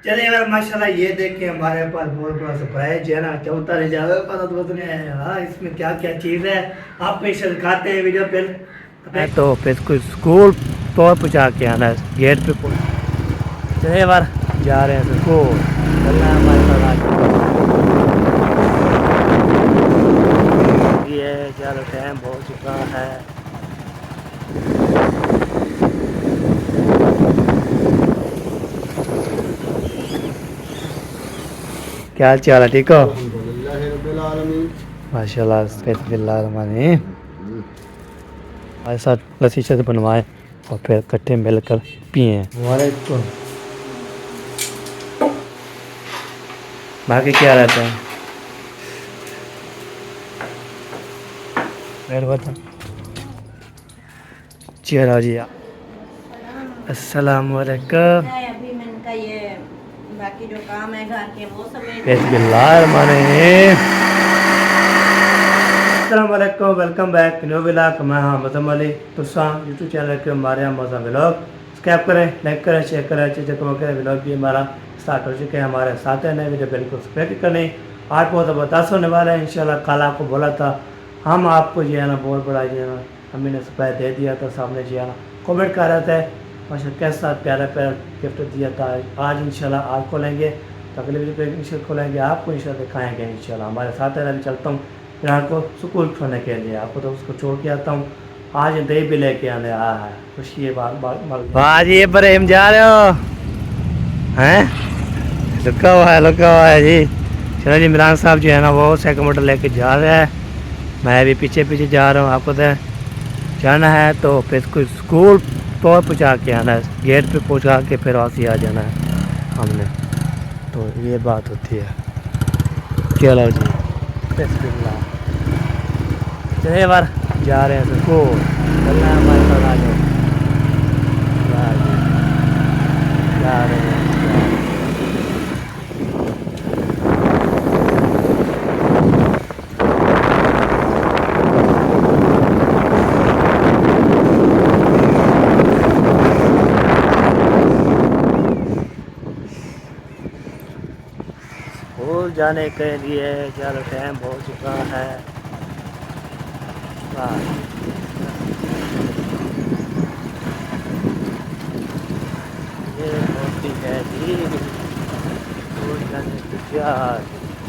चले यार माशाल्लाह ये देखें हमारे पास बहुत बड़ा सरप्राइज है ना चौथा रिजल्ट पता तो नहीं है हाँ इसमें क्या क्या चीज़ है आप पे दिखाते हैं वीडियो पे मैं तो फिर इसको स्कूल तो पहुँचा के आना है गेट पे चले बार जा रहे हैं स्कूल चलना है हमारे साथ ये चलो टाइम हो चुका है क्या हाल चाल है ठीक हो माशाल्लाह हमारे साथ लस्सी से बनवाए और फिर इकट्ठे मिलकर पिए वालेकुम बाकी क्या रहता है बता चलो जी अस्सलाम वालेकुम अभी मैंने कहा ये बाकी जो काम है घर के वो समेट अस्सलामुअलैकुम वेलकम बैक न्यू व्लॉग मैं हाँ मज़म अली तुसा यूट्यूब चैनल के हमारे यहाँ मज़ा व्लॉग सब्सक्राइब करें लाइक करें शेयर करें अच्छे अच्छे कमेंट करें व्लॉग भी हमारा स्टार्ट हो चुके हैं हमारे साथ है नए वीडियो बिल्कुल सब्सक्राइब करने आज बहुत ज़बरदस्त होने वाला है इंशाल्लाह कल आपको बोला था हम आपको जो है ना बहुत बड़ा जो है ना अम्मी ने सरप्राइज दे दिया था सामने जो है ना कॉमेंट कर रहे थे माशा कैसा प्यारा प्यारा गिफ्ट दिया था आज इंशाल्लाह आज खोलेंगे तो अगले वीडियो पे इंशाल्लाह खोलेंगे आपको इंशाल्लाह दिखाएंगे इंशाल्लाह हमारे साथ है अभी चलता हूँ फिलहाल को स्कूल छोड़ने के लिए आपको तो उसको छोड़ के आता हूँ आज दही भी लेके आने आया है खुशी है बात जी इब्राहिम जा रहे हो हैं लुका हुआ है जी चलो जी इमरान साहब जो है ना वो सेकंड मोटर लेके जा रहा है मैं भी पीछे पीछे जा रहा हूँ आपको तो जाना है तो फिर इसको स्कूल तो पहुँचा के आना है गेट पे पहुँचा के फिर वापसी आ जाना है हमने तो ये बात होती है चलो जी बिस्मिल्लाह चलिए बार जा रहे हैं स्कूल चलना है हमारे साथ आ जाओ जा रहे हैं स्कूल जाने के लिए ज़्यादा टाइम हो चुका है ये होती है जी स्कूल जाने की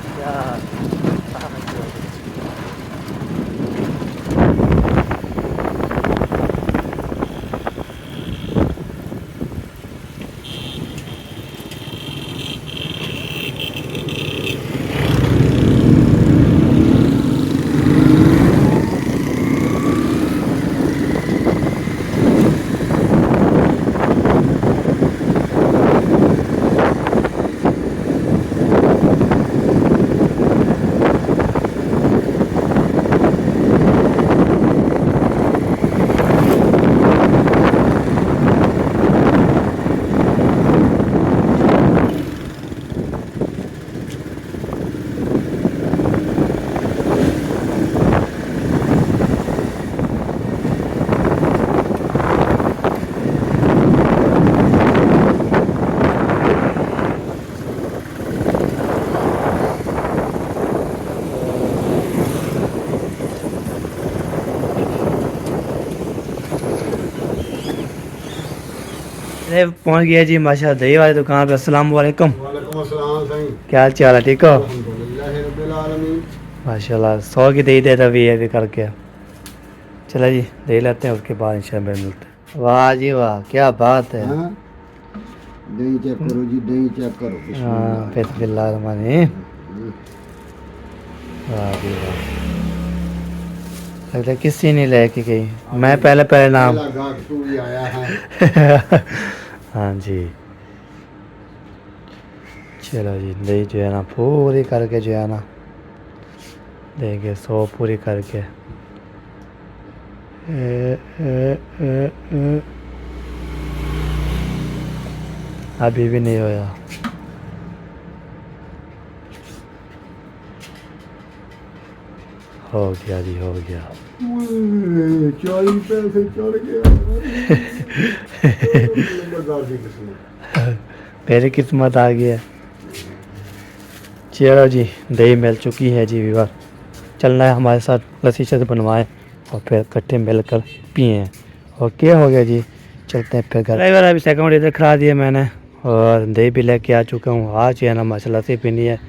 पहुंच गया जी माशा दही वाली दुकान पे अस्सलाम वालेकुम क्या हाल चाल है ठीक हो माशाल्लाह 100 की दही दे रही है अभी करके चला जी दही लेते हैं उसके बाद इंशाल्लाह मिलते हैं वाह जी वाह क्या बात है दही चेक करो जी दही चेक करो हाँ बिस्मिल्लाह रहमान रहीम वाह जी वाह लगता है किसी ने लेके गई मैं पहले नाम तू भी आया है हाँ जी चलो जी दही जो है ना पूरी करके जो है ना देंगे 100 पूरी करके अभी भी नहीं होया हो गया जी हो गया 40 पैसे चढ़ गया मेरी किस्मत आ गई है। चलो जी, दही मिल चुकी है जी व्यूअर। चलना है हमारे साथ, लस्सी शस्सी बनवाएं और फिर इकट्ठे मिलकर पिए। ओके हो गया जी, चलते हैं फिर घर। ड्राइवर अभी सेकंड इधर खड़ा दिया मैंने और दही भी लेके आ चुका हूँ। आज जो है ना माशाल्लाह लस्सी पीनी है।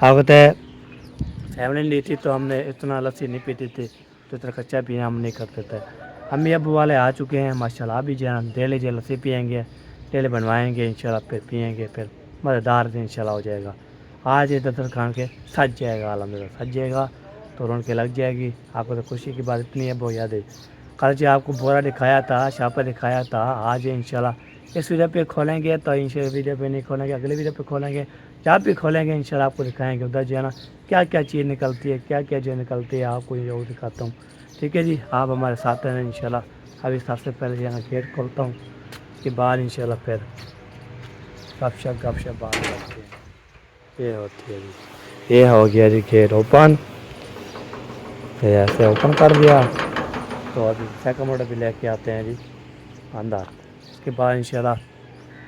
आगत है फैमिली नहीं थी तो हमने इतना लस्सी नहीं पीती थी, तो इतना कच्चा पीना हम नहीं करते थे। अम्मी अबू वाले आ चुके हैं माशाल्लाह। अभी जो है डेली जो लस्सी पियेंगे, डेली बनवाएंगे इंशाल्लाह, फिर पियेंगे, फिर मज़ेदार से इंशाल्लाह हो जाएगा। आज ये दस्तरखान खान के सज जाएगा, अलहमदिल्ला सज जाएगा, तो रौनक लग जाएगी। आपको तो खुशी की बात इतनी है, बहुत याद है। कल जो आपको बोरा दिखाया था, शापर दिखाया था, आज इंशाल्लाह इस वीडियो पे खोलेंगे, तो इंशाल्लाह वीडियो पे नहीं खोलेंगे, अगले वीडियो पे खोलेंगे। जहाँ भी खोलेंगे इंशाल्लाह आपको दिखाएंगे उधर जो है ना क्या क्या चीज़ निकलती है, क्या क्या जो निकलती है, आपको ये दिखाता हूँ। ठीक है जी, आप हमारे साथ हैं इंशाल्लाह। अभी सबसे पहले जो है ना गेट खोलता हूँ, उसके बाद इंशाल्लाह फिर गपशप बात करते हैं। ये होती है जी, ये हो गया जी गेट ओपन। फिर ऐसे ओपन कर दिया, तो अभी सेकंड ऑर्डर भी लेके आते हैं जी अंदर। उसके बाद इंशाल्लाह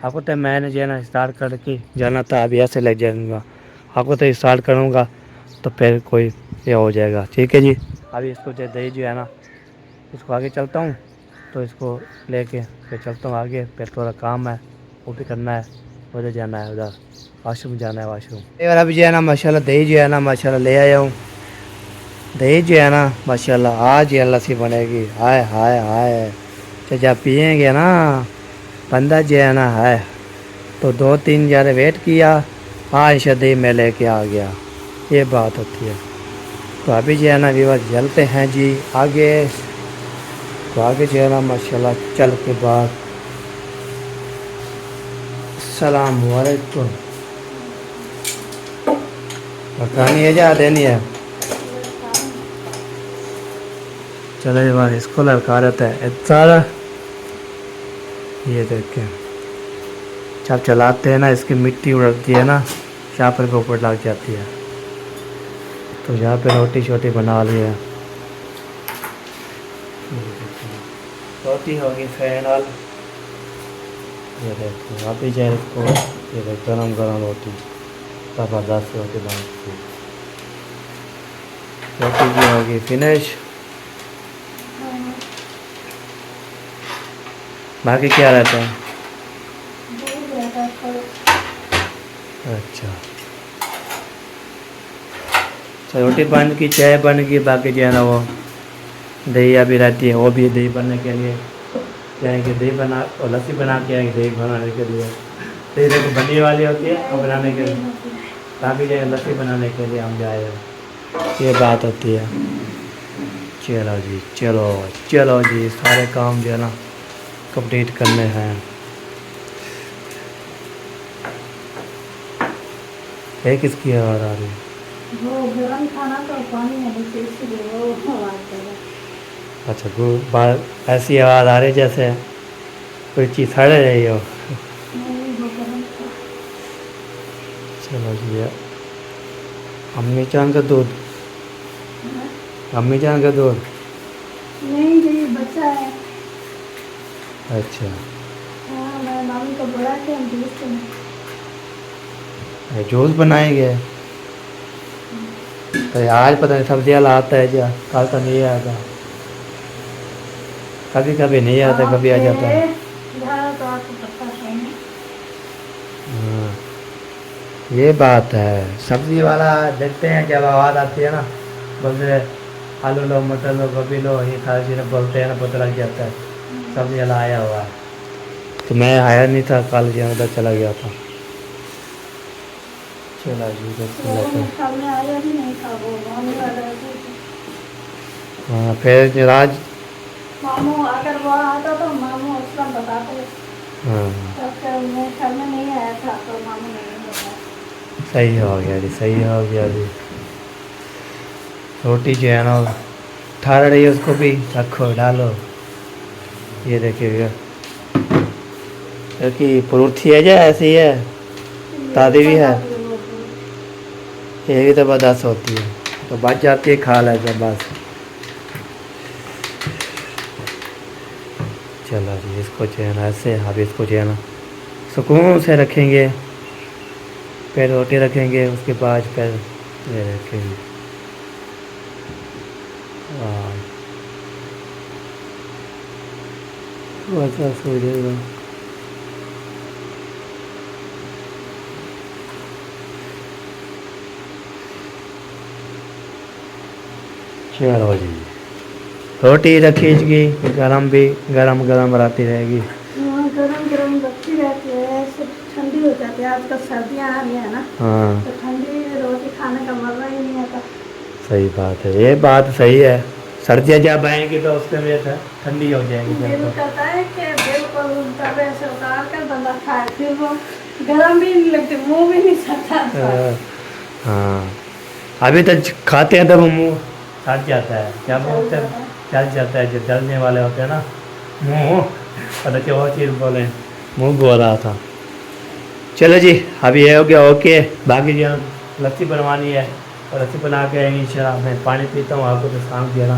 आपको तो मैंने जो है ना स्टार्ट करके जाना था, अभी ऐसे लग जाऊँगा। आपको तो स्टार्ट करूँगा तो फिर कोई ये हो जाएगा। ठीक है जी, अभी इसको जो दही जो है ना, इसको आगे चलता हूँ, तो इसको लेके फिर चलता हूँ आगे। फिर थोड़ा काम है वो भी करना है, उधर जाना है, उधर वाशरूम जाना है, वाशरूम। और अभी जो है ना माशाल्लाह दही जो है ना माशाल्लाह ले आया हूँ। दही जो है ना माशाल्लाह आज ये लस्सी बनेगी। हाय हाय हाय, तो जब पियेंगे ना बंदा जो है ना है, तो 2-3 ज़्यादा वेट किया, आज दही में लेके आ गया। ये बात होती है। तो अभी जो है ना व्यूअर चलते हैं जी आगे। तो आगे जो है ना माशाल्लाह चल के बाद अस्सलाम वालेकुम। मकानी है जा देनी है। चलो ये बार इसको लड़का रहता है इतना। ये देखें जब चलाते हैं ना, इसकी मिट्टी उड़ती है ना, शापर के ऊपर लग जाती है। तो यहाँ पे रोटी शोटी बना ली है। रोटी होगी फाइनल। ये देखो अभी जाए इसको, ये देखो गरम गरम रोटी, ज़बरदस्त रोटी बनी। रोटी की होगी फिनिश। बाकी क्या रहता है? अच्छा, तो रोटी बन की, चाय बन गई, बाकी जो है ना वो दही अभी रहती है, वो भी दही बनने के लिए जाएंगे। दही बना और लस्सी बना के आएंगे दही बनाने के लिए। दही देखो बनने वाली होती है और बनाने के लिए, बाकी जो है लस्सी बनाने के लिए हम जाए। ये बात होती है। चलो जी, चलो चलो जी, सारे काम जो है ना कंप्लीट करने हैं। है किसकी आवाज़ आ रही है? वो गरम खाना तो पानी है नीचे, इसलिए वो आवाज़ कर रहा है। अच्छा, बार ऐसी आवाज़ आ रही जैसे कोई चीज़ सड़ रही हो। नहीं, वो गरम था। चलो जी, अम्मी जान का दूध, अम्मी जान का दूध। नहीं जी, बच्चा है। अच्छा, हाँ, मैं मामी को बोला कि हम जूस में जूस बनाएंगे। तो आज पता नहीं सब्जी वाला आता है क्या, कल तो नहीं आता, कभी कभी नहीं आता, कभी आ जाता है। तो आपको पता है ना। हाँ, ये बात है। सब्जी वाला देखते हैं जब आवाज़ आती है ना, बोलते आलू लो, मटर लो, गोभी लो, ये सारी चीज़ें बोलते हैं ना, पता लग जाता है सब्जी वाला आया हुआ है। तो मैं आया नहीं था कल, जो उधर चला गया था। चला जी सामने आया ही नहीं था वो, मामू वाला। हाँ, फिर राज मामू अगर वो आता तो मामू उसका बताते। हाँ, तो मैं घर में नहीं आया था तो मामू नहीं बताया। सही हो गया जी, सही हो गया जी। रोटी जो है ना ठार रही है, उसको भी रखो, डालो। ये देखिएगा क्योंकि परूथी है, या ऐसी है, ताज़ी भी है, ये भी ज़बरदस्त होती है, तो बच जाती है, खा लेते हैं बस। चलो जी, इसको जो है ना ऐसे, अब इसको जो है ना सुकून से रखेंगे, फिर रोटी रखेंगे, उसके बाद फिर ये रखेंगे। वैसा सो जाएगा। चलो जी, रोटी रखीगी, गरम भी गरम गरम रहती रहेगी। हाँ, गरम गरम रखती रहती है, सब ठंडी हो जाती है। आजकल सर्दियाँ आ रही है ना, हाँ तो ठंडी रोटी खाने का मजा ही नहीं आता। सही बात है, ये बात सही है। सर्दियाँ जब आएंगी तो उसके लिए ठंडी हो जाएगी दिल बिल्कुल। करता है कि बिल्कुल तवे से उतार कर बंदा खाए, फिर वो गरम भी नहीं लगती, मुंह भी नहीं चलता। हाँ, अभी तक खाते हैं तब मुंह सट जाता है, क्या बोलते हैं, जल जाता है। जो जलने वाले होते हैं ना मुंह, पता क्या वो चीज़ बोले, मुंह बोल रहा था। चलो जी, अभी ये हो गया ओके। बाकी जो लस्सी बनवानी है और लस्सी बना के इंशाल्लाह मैं पानी पीता हूँ। आपको तो शाम दिया ना,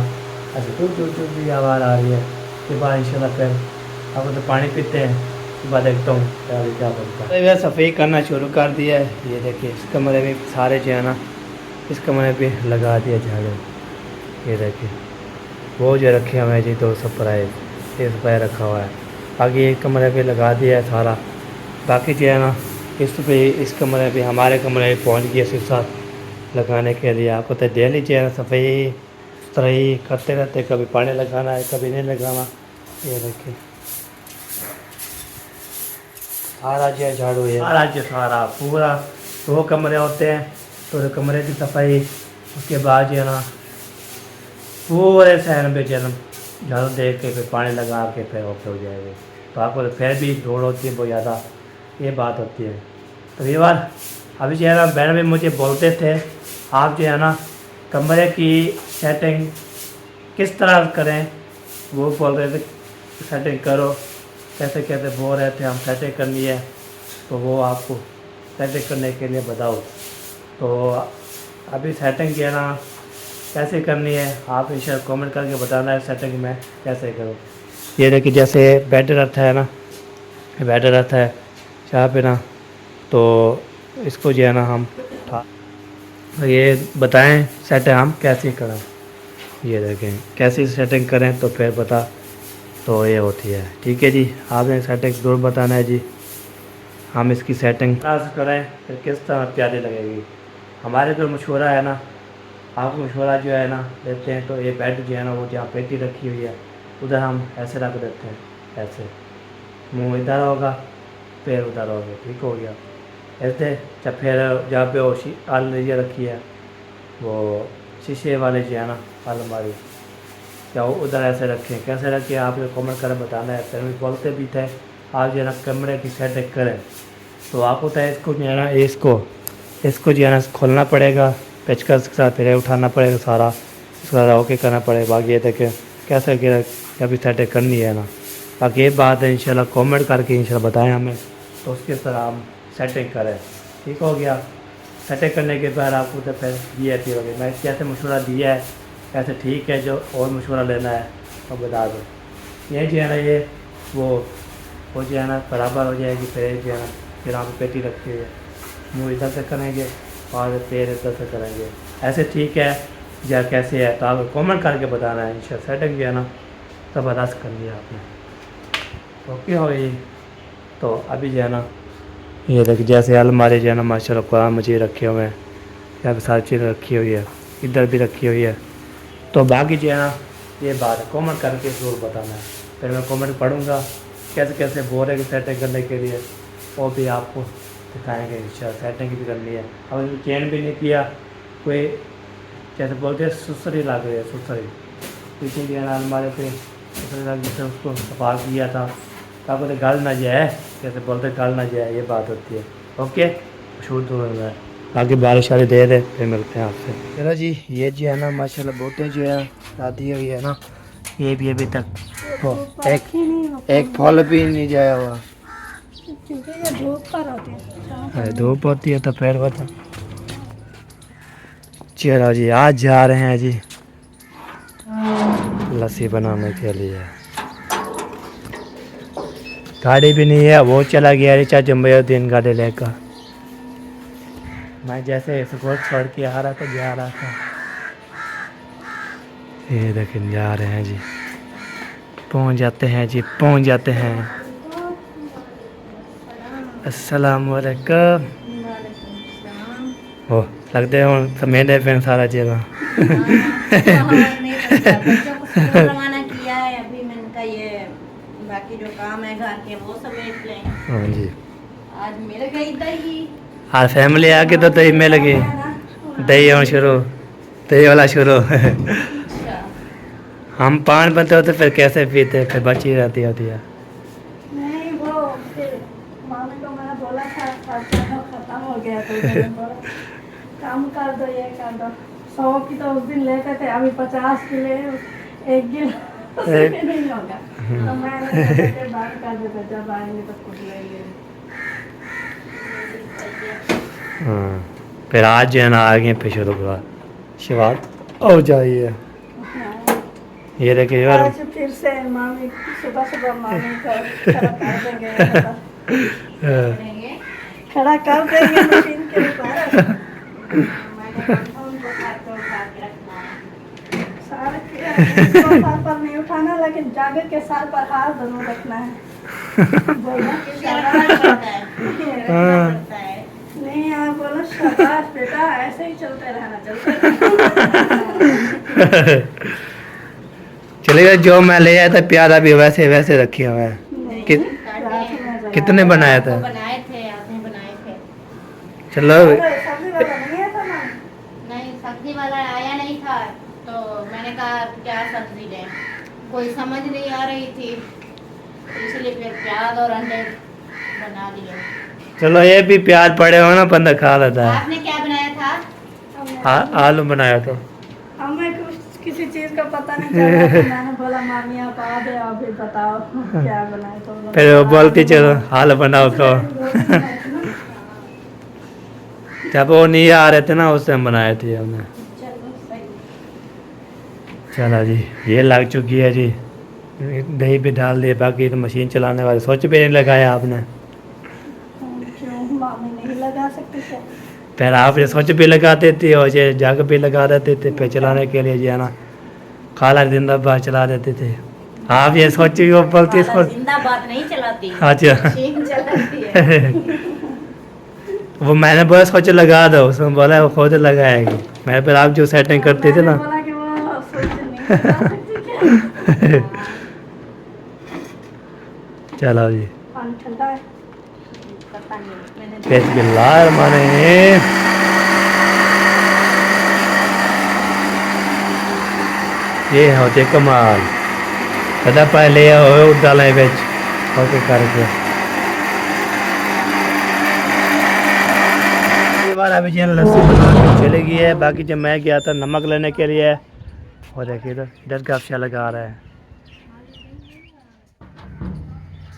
अच्छा टूट टूट टूट की आवाज़ आ रही है। उसके बाद इंशाल्लाह फिर आपको तो पानी पीते हैं, उसके बाद देखता हूँ क्या बनता है। वह सफ़ाई करना शुरू कर दिया है। ये देखिए इस कमरे में सारे जो है ना, इस कमरे पे लगा दिया झाड़ू। ये देखिए वो जो रखे हुए हैं जी 2 स्प्रे, 1 स्प्रे रखा हुआ है। बाकी एक कमरे पे लगा दिया है सारा। बाकी जो है ना इस कमरे पे, हमारे कमरे में पहुँच गया शीशा लगाने के लिए। आपको तो डेली जो है ना सफ़ाई सुथराई करते रहते, कभी पानी लगाना है कभी नहीं लगाना। ये देखिए सारा जो है झाड़ू है, सारा जो सारा पूरा 2 कमरे होते हैं, तो कमरे की सफाई। उसके बाद जो है ना पूरे सहन पे जन्म झाड़ू दे के फिर पानी लगा के फिर ओके हो जाएगी। तो आपको तो फिर भी दौड़ होती है बहुत ज़्यादा, ये बात होती है। तो ये बात अभी जो है ना बहन भी मुझे बोलते थे, आप जो है ना कमरे की सेटिंग किस तरह करें, वो बोल रहे थे सेटिंग करो, कैसे कैसे बोल रहे थे हम सेटिंग करनी है, तो वो आपको सेटिंग करने के लिए बताओ। तो अभी सेटिंग जो है ना कैसे करनी है, आप इसे कमेंट करके बताना है सेटिंग में कैसे करो। ये देखिए जैसे बेड रहता है ना, बेड रहता है यहाँ पे ना, तो इसको जो है ना हम ये बताएं सेटिंग हम कैसे करें। ये देखें कैसी सेटिंग करें तो फिर बता, तो ये होती है। ठीक है जी, आपने सेटिंग ज़रूर बताना है जी, हम इसकी सेटिंग करें फिर किस तरह प्यारी लगेगी। हमारे जो मशवरा है ना, आपको मशवरा जो है ना देते हैं। तो ये बेड जो है ना वो जहाँ पेटी रखी हुई है उधर हम ऐसे रख देते हैं, ऐसे मुंह इधर होगा पैर उधर होगा, ठीक हो गया ऐसे। जब फिर जहाँ पे वो अलमारी रखी है, वो शीशे वाले जो है ना अलमारी, क्या वो उधर ऐसे रखें, कैसे रखें आप लोग कमेंट कर बताना है। फिर बोलते भी थे आप जो है ना कमरे की सेटिंग करें, तो आपको तो इसको जो है ना इसको जो है ना खोलना पड़ेगा पेचकस के साथ, फिर उठाना पड़ेगा सारा, इसका ओके करना पड़ेगा। बाकी ये देखें कैसे अभी सेटिंग करनी है ना। बाकी ये बात है इंशाल्लाह कमेंट करके इंशाल्लाह बताएं हमें, तो उसके तरह हम सेटिंग करें। ठीक हो गया, सेटिंग करने के बाद आपको तो फिर VIP हो गई। मैं कैसे मशवरा दिया है कैसे ठीक है, जो और मशवरा लेना है तो बता दो। ये जो है ना ये वो जो है ना बराबर हो जाएगी। फिर जो है ना फिर आप पेटी रखी हुई है, मुँह इधर से करेंगे और पैर इधर से करेंगे, ऐसे ठीक है या कैसे है, तो आप कमेंट करके बताना है। इंशाल्लाह सेटिंग जो है ना ज़बरदस्त कर लिया आपने, ओके हो गई। तो अभी जो है ना ये देखिए जैसे अलमारी जो है ना माशाल्लाह कुरान मजीद रखे हुए हैं, यहाँ पे सारी चीज़ें रखी हुई है, इधर भी रखी हुई है। तो बाकी जो है ना ये बात कमेंट करके ज़रूर बताना है, फिर मैं कमेंट पढ़ूँगा कैसे कैसे बोल रहे कि सेटिंग करने के लिए, वो भी आपको दिखाएंगे इंशाल्लाह। सेटिंग भी करनी है, अब चेंज भी नहीं किया, कोई जैसे बोलते हैं सुसरी लग रही है, सुसरी पीछे जो है ना अलमारी पे सुसरी लग जैसे उसको सफा किया था, तो आपको तो गल ना जाए, जैसे बोलते गल ना जाए, ये बात होती है। ओके शूट हो रहा है, बाकी बारिश वाली देर है, फिर मिलते हैं आपसे। चलो जी, ये जो है ना माशाल्लाह बोटें जो है शादी हुई है ना, ये भी अभी तक एक फल भी नहीं जाया हुआ। धूप होती है तो फिर बता। चलो जी, आज जा रहे हैं जी लस्सी बनाने के लिए। गाड़ी भी नहीं है, वो चला गया रे चाचा मयूद्दीन गाड़ी लेकर। मैं जैसे स्कूल छोड़ के आ रहा था, जा रहा था। ये देखें जा रहे हैं जी, पहुंच जाते हैं जी, पहुंच जाते हैं। अस्सलाम वालेकुम। ओ लगते हैं समेटे फिर सारा जगह। रवाना किया है अभी मैंने कहा ये बाकी जो काम है घर के वो समेट लें। हाँ जी, आज मिल गई दही। हाँ फैमिली आके तो दही में लगी, दही और शुरू, दही वाला शुरू। अच्छा हम पान बनते होते फिर कैसे पीते, फिर बची रहती होती है। नहीं वो फिर मामी को मैंने बोला था खत्म हो गया तो मैंने बोला काम कर दो, ये कर दो। 100 की तो उस दिन लेते थे, अभी 50 की ले, 1 किलो उससे भी नहीं होगा। तो मैंने सोचा कि बात कर देते, जब आएंगे तो खुद लेंगे। हाँ फिर आज जो है ना आगे पे शुरू हुआ शिवात हो जाइए। ये देखिए यार, आज फिर से मामी सुबह सुबह मामी को खड़ा कर देंगे, करेंगे। खड़ा कर देंगे मशीन के ऊपर। मैंने कहा उनको हाथ तो उठा के रखना है। सार पर नहीं उठाना, लेकिन जागर के सार पर हाथ दोनों रखना है। बोलना कि इसका रखना पड़ता है, रखना पड़ता है। नहीं, आप बोलो शाबाश बेटा, ऐसे ही चलते रहना, चलते रहना। चलेगा। जो मैं ले आया था प्याज अभी वैसे वैसे रखी हुआ है। नहीं, कित- रात में कितने बनाया था? वो बनाए थे, आपने बनाए थे। चलो अरे, सब्जी वाला नहीं है था ना? नहीं सब्जी वाला आया नहीं था तो मैंने कहा क्या सब्जी लें, कोई समझ नहीं आ रही थी तो इसलिए फिर प्याज और अंडे बना दिए। चलो, ये भी प्याज पड़े हो ना बंदा खा लेता है। आपने क्या बनाया था? हमने- आलू बनाया तो हमें किसी चीज का पता नहीं चला, तो मैंने बोला मामी आप आ गए, अभी बताओ क्या बनाए। तो बोला, फिर वो बोलती चलो हाल बनाओ तो। जब वो नहीं आ रहे थे ना उस टाइम बनाए थे हमने। चलो सही। चलो जी, ये लग चुकी है जी, दही भी डाल दिए, बाकी तो मशीन चलाने वाले सोच भी नहीं लगाया आपने। क्यों मामी नहीं लगा सकती क्या? फिर आप ये सोच भी लगाते थे और ये जग भी लगा देते थे फिर चलाने के लिए, जो है ना खाला जिंदाबाद चला देते थे। आप ये सोची वो बोलती खाला जिंदाबाद नहीं चलाती, अच्छा। मशीन चलाती है। वो मैंने बोला सोच लगा दो, उसने बोला वो खुद लगाएगी। मैं फिर आप जो सेटिंग करते थे ना। मैंने बोला कि वो सोच नहीं लगा सकती क्या? चलो जी, पानी ठंडा है। पता नहीं मैंने बिस्मिल्लाह माने। ये होते कमाल, कदा पहले डालें बिच ओके करके। ये बार अभी जो लस्सी बना के चली गई है, बाकी जब मैं गया था नमक लेने के लिए, और देखिए तो इधर गपशा लगा रहा है।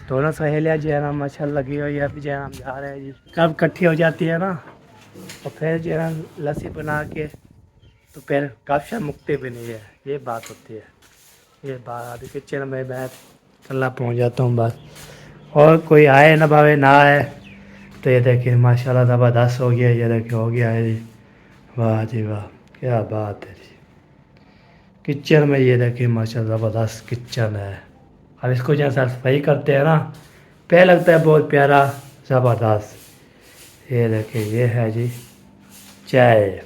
दोनों सहेलियाँ जो है ना मच्छर लगी हुई है, अभी जो है हम जा रहे हैं जी। कब इकट्ठी हो जाती है ना तो फिर जो है लस्सी बना के तो फिर गपशा मुक्ति भी नहीं है, ये बात होती है। ये बात अभी किचन में मैं कल्ला पहुँच जाता हूँ बस, और कोई आए ना भावे ना आए। तो ये देखिए माशाल्लाह ज़बरदस्त हो गया, ये देखिए हो गया है जी। वाह जी वाह, क्या बात है जी। किचन में ये देखिए माशाल्लाह ज़बरदस्त किचन है। अब इसको जैसा सफाई करते हैं ना, पे लगता है बहुत प्यारा ज़बरदस्त। ये देखिए ये है जी चाय,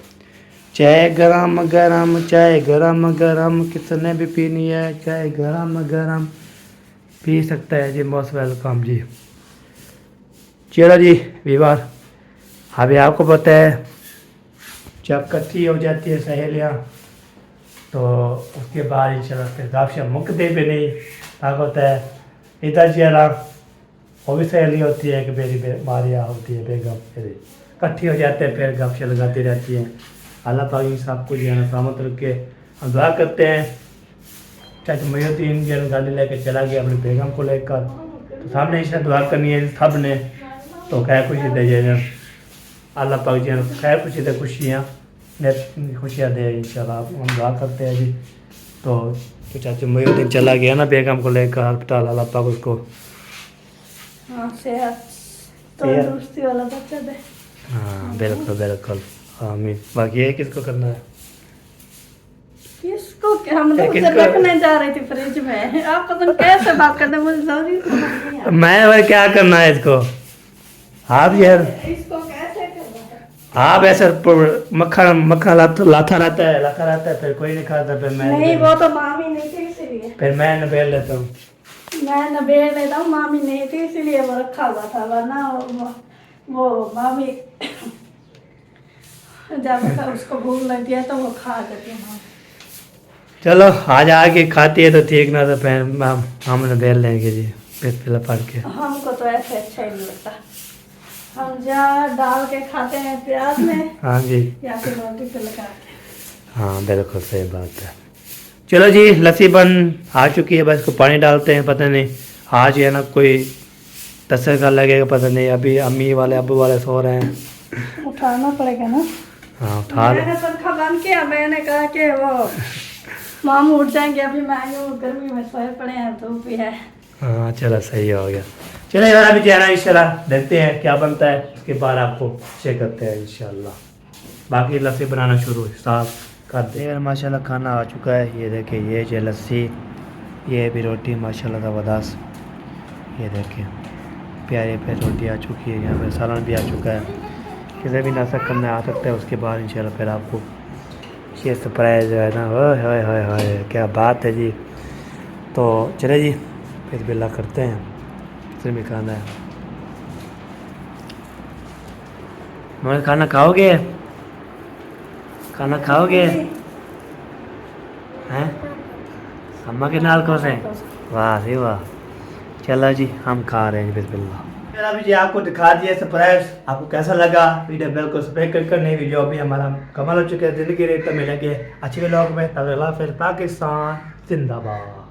चाय गरम गरम, चाय गरम गरम, किसने भी पीनी है चाय गरम गरम पी सकता है जी। मोस्ट वेलकम जी। चलो जी विवार, अभी आपको पता है जब इकट्ठी हो जाती है सहेलियाँ तो उसके बाद इंशाल्लाह फिर गपशप मुकते भी नहीं। क्या होता है इधर जरा वो भी सहेली होती है कि मेरी मारिया होती है बेगम, फिर इकट्ठी हो जाते हैं फिर गपशप लगाती रहती हैं। अल्लाह पाक इन सबको जो है ना सलामत रख के हम दुआ करते हैं। चाचा मयूद्दीन जो है गाड़ी लेकर चला गया अपनी बेगम को लेकर, तो सामने इसने दुआ करनी है सब ने, तो खैर खुशी दे जाए अल्लाह पाक जो है खैर खुशी दे, खुशियाँ दे इंशाल्लाह हम दुआ करते हैं जी। तो चाचा मयूद्दीन चला गया ना बेगम को लेकर अस्पताल, अल्लाह पाक उसको हाँ सेहत सेहत। तंदुरुस्ती वाला बच्चा दे। हाँ बिल्कुल बिल्कुल आमीन। बाकी ये किसको करना है? किसको क्या, हम लोग उसे किसको? रखने जा रही थी फ्रिज में। आप पता नहीं कैसे बात करते, मुझे जल्दी समझ नहीं आया। मैं भाई क्या करना है इसको? आप यार इसको कैसे करना है? आप ऐसे मक्खन मक्खन लाता रहता है फिर कोई नहीं खाता, फिर मैं नहीं वो तो मामी नहीं थी इसीलिए। फिर मैं नबेल लेता हूँ। मैं नबेड़ लेता हूँ, मामी नहीं थी इसीलिए वो रखा हुआ था, वरना वो मामी जब उसको भूख लगती है तो वो खा जाती है मामी। चलो आज आके खाती है तो ठीक, ना तो फिर हम नबेल लेंगे जी बिस्मिल्लाह पढ़ के। हमको तो ऐसे अच्छा ही नहीं लगता, हम जा डाल के खाते हैं प्याज में हाँ जी या फिर रोटी पे लगा के। हाँ बिल्कुल सही बात है। चलो जी लस्सी बन आ चुकी है, बस इसको पानी डालते हैं। पता नहीं आज है ना कोई 10 का लगेगा, पता नहीं। अभी अम्मी वाले अब्बू वाले सो रहे हैं। उठाना पड़ेगा ना। हाँ उठा लो। मैंने पंखा बंद किया, मैंने कहा कि वो मामू उठ जाएंगे, अभी मैं आई हूँ गर्मी में सोए पड़े हैं, धूप भी है। हाँ चलो सही हो गया। चलो यार अभी जाना इंशाल्लाह, देखते हैं क्या बनता है, उसके बाद आपको चेक करते हैं इंशाल्लाह। बाकी लस्सी बनाना शुरू साफ कर दे यार। माशाल्लाह खाना आ चुका है, ये देखिए ये जो लस्सी, ये भी रोटी माशाल्लाह ज़बरदस्त। ये देखिए प्यारी प्यारी रोटी आ चुकी है, यहाँ पे सालन भी आ चुका है। किसी भी नाश्ता करने आ सकते हैं, उसके बाद इंशाल्लाह फिर आपको ये सरप्राइज जो है ना, ओए होए होए होए क्या बात है जी। तो चले जी फिर बिल्ला करते हैं, फिर भी खाना है। मगर खाना खाओगे? खाना खाओगे हैं? अम्मा के नाल को से? वाह जी वाह। चलो जी हम खा रहे हैं बिस्मिल्लाह। अभी जी आपको दिखा दिया सरप्राइज, आपको कैसा लगा? वीडियो बिल्कुल सब्सक्राइब कर, नई वीडियो अभी हमारा कमाल हो चुका है। जिंदगी रेट तो मिलेंगे अच्छे व्लॉग में। फिर पाकिस्तान जिंदाबाद।